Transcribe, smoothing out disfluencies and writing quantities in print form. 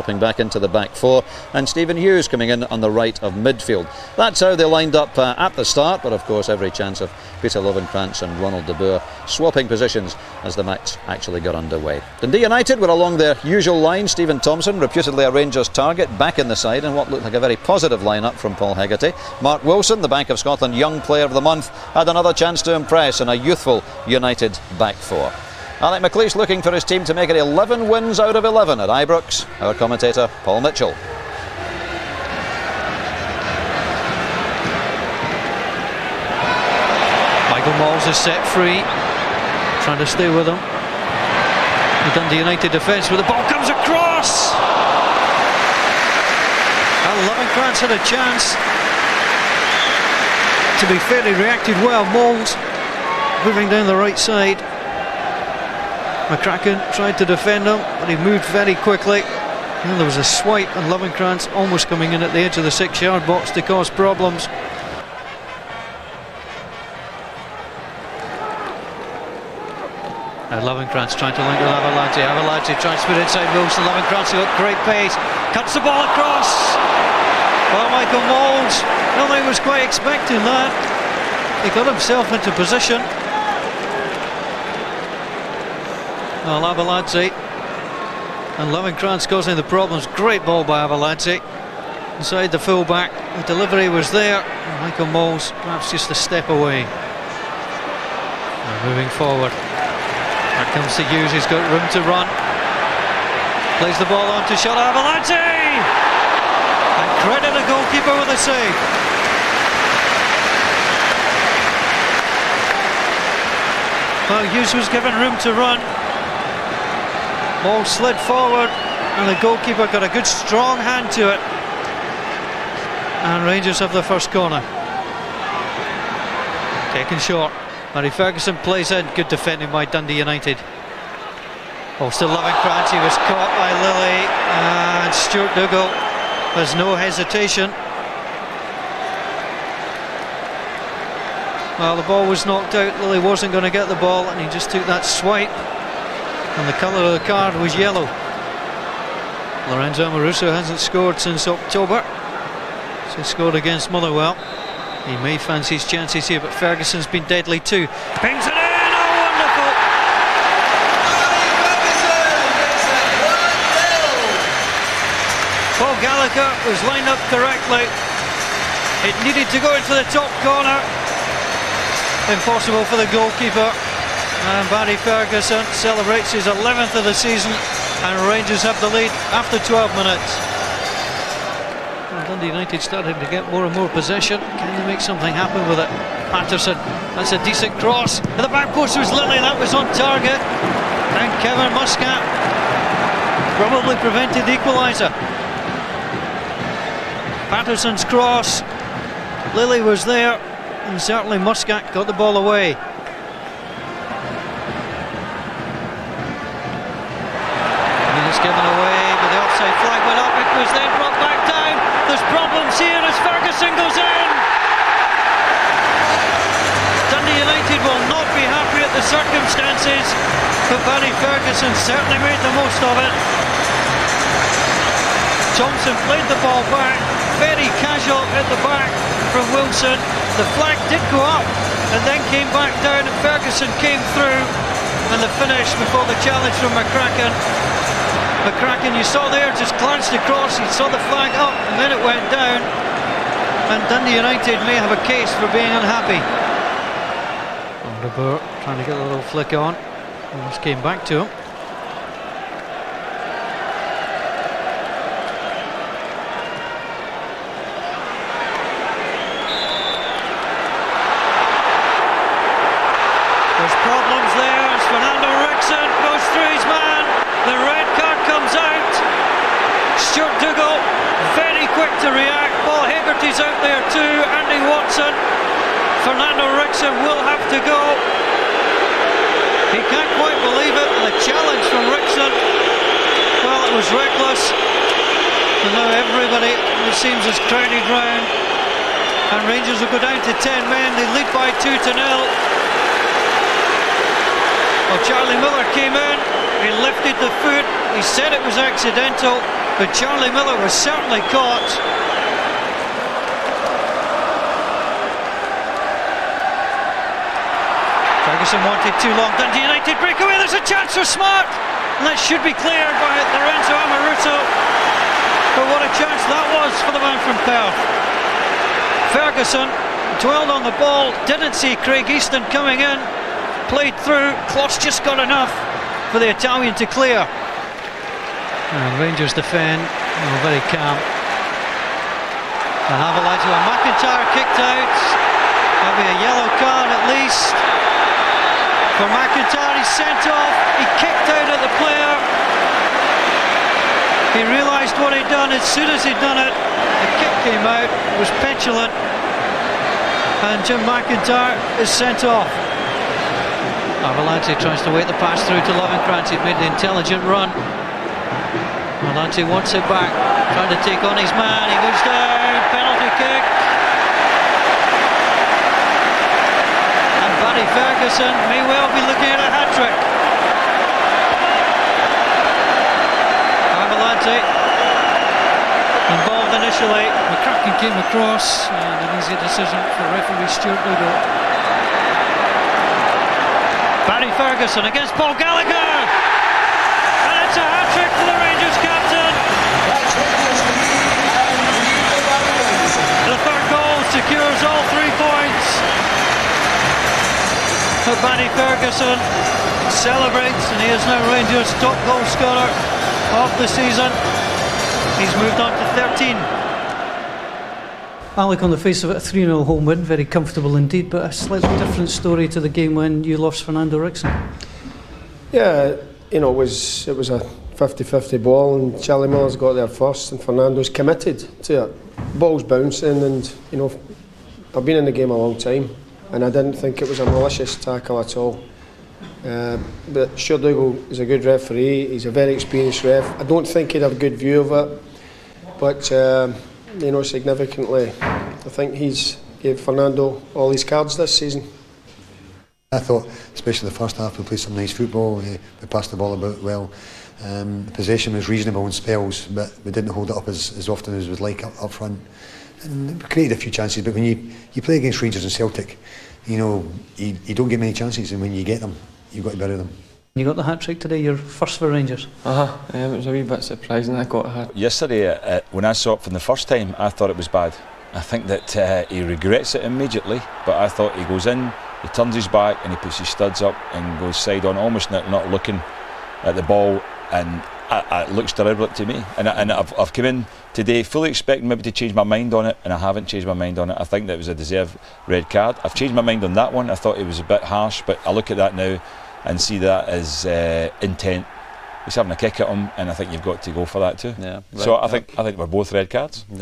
Back into the back four, and Stephen Hughes coming in on the right of midfield. That's how they lined up at the start, but of course every chance of Peter Lovenkrantz and Ronald de Boer swapping positions as the match actually got underway. Dundee United were along their usual line. Stephen Thompson, reputedly a Rangers target, back in the side in what looked like a very positive lineup from Paul Hegarty. Mark Wilson, the Bank of Scotland Young Player of the Month, had another chance to impress in a youthful United back four. Alec McLeish looking for his team to make it 11 wins out of 11 at Ibrox. Our commentator, Paul Mitchell. Michael Mols is set free, trying to stay with him. The Dundee United defence, but the ball comes across. And Lovenkrantz had a chance. To be fair, he reacted well. Mols moving down the right side. McCracken tried to defend him, but he moved very quickly. And there was a swipe, and Lovenkrantz almost coming in at the edge of the 6-yard box to cause problems. And Lovenkrantz trying to link with Avalanche. Avalanche tries to put inside Wilson. Lovenkrantz got great pace, cuts the ball across. Well, Michael Mols, nobody was quite expecting that. He got himself into position. Well, Avalanche and Lovenkrantz causing the problems. Great ball by Avalanche inside the fullback. The delivery was there. Michael Mols perhaps just a step away. And moving forward, here comes to Hughes. He's got room to run. Plays the ball on to shot Avalanche, and credit the goalkeeper with a save. Well, Hughes was given room to run. Ball slid forward, and the goalkeeper got a good strong hand to it. And Rangers have the first corner. Taken short. Murray Ferguson plays in. Good defending by Dundee United. Oh, still Lovenkrantz. He was caught by Lilly, and Stuart Dougal. There's no hesitation. Well, the ball was knocked out. Lilly wasn't going to get the ball, and he just took that swipe. And the colour of the card was yellow. Lorenzo Amoruso hasn't scored since October. So he scored against Motherwell. He may fancy his chances here, but Ferguson's been deadly too. Pings it in! Oh, wonderful! Paul Gallagher was lined up correctly. It needed to go into the top corner. Impossible for the goalkeeper. And Barry Ferguson celebrates his 11th of the season, and Rangers have the lead after 12 minutes. Well, Dundee United starting to get more and more possession. Can they make something happen with it? Patterson, that's a decent cross. At the back post was Lilly, that was on target. And Kevin Muscat probably prevented the equaliser. Patterson's cross. Lilly was there, and certainly Muscat got the ball away. Given away, but the offside flag went up. It was then brought back down. There's problems here as Ferguson goes in. Dundee United will not be happy at the circumstances, but Barry Ferguson certainly made the most of it. Thompson played the ball back, very casual at the back from Wilson. The flag did go up and then came back down, and Ferguson came through, and the finish before the challenge from McCracken. McCracken, you saw there, just glanced across, he saw the flag up, and then it went down. And Dundee United may have a case for being unhappy. De Boer trying to get a little flick on. Almost came back to him. There's problems there as Fernando Rickson goes through his man. The red card comes out. Stuart Dougal, very quick to react. Paul Hegarty's out there too. Andy Watson. Fernando Rickson will have to go. He can't quite believe it. The challenge from Rickson. Well, it was reckless. And now everybody, it seems, is crowded round. And Rangers will go down to 10 men. They lead by 2-0. Well, Charlie Miller came in. He lifted the foot, he said it was accidental, but Charlie Miller was certainly caught. Ferguson wanted too long. Dundee United breakaway. There's a chance for Smart, and that should be cleared by Lorenzo Amoruso. But what a chance that was for the man from Perth. Ferguson dwelled on the ball, didn't see Craig Easton coming in, played through. Kloss just got enough for the Italian to clear. And Rangers defend, very calm. And Avalanche, McIntyre kicked out. There'll be a yellow card at least for McIntyre. He's sent off. He kicked out at the player. He realised what he'd done. As soon as he'd done it, the kick came out. It was petulant, and Jim McIntyre is sent off. Avalanche tries to wait the pass through to Lovenkrands. He'd made the intelligent run. Avalanche wants it back, trying to take on his man. He goes down. Penalty kick. Barry Ferguson may well be looking at a hat-trick. Avalanche involved initially. McCracken came across, and an easy decision for referee Stuart Lugo. Barry Ferguson against Paul Gallagher, and it's a hat-trick for the Rangers captain. The third goal secures all 3 points. Barry Ferguson celebrates, and he is now Rangers' top goal scorer of the season. He's moved on to 13. Alec, on the face of it, a 3-0 home win, very comfortable indeed, but a slightly different story to the game when you lost Fernando Rickson. Yeah, it was a 50-50 ball, and Charlie Miller's got there first, and Fernando's committed to it. Ball's bouncing, and I've been in the game a long time, and I didn't think it was a malicious tackle at all. But Stuart Lugo is a good referee. He's a very experienced ref. I don't think he'd have a good view of it, but significantly, I think he's gave Fernando all his cards this season. I thought, especially the first half, we played some nice football. We passed the ball about well. The possession was reasonable in spells, but we didn't hold it up as often as we'd like up front. And we created a few chances, but when you play against Rangers and Celtic, you don't get many chances, and when you get them, you've got to bury them. You got the hat-trick today, your first for Rangers. It was a wee bit surprising I got a hat. Yesterday, when I saw it from the first time, I thought it was bad. I think that he regrets it immediately, but I thought he goes in, he turns his back and he puts his studs up and goes side on, almost not looking at the ball, and it looks deliberate to me. And I've come in today fully expecting maybe to change my mind on it, and I haven't changed my mind on it. I think that it was a deserved red card. I've changed my mind on that one. I thought it was a bit harsh, but I look at that now and see that as intent. He's having a kick at him, and I think you've got to go for that too. Yeah, right. So I think we're both red cards. Yeah.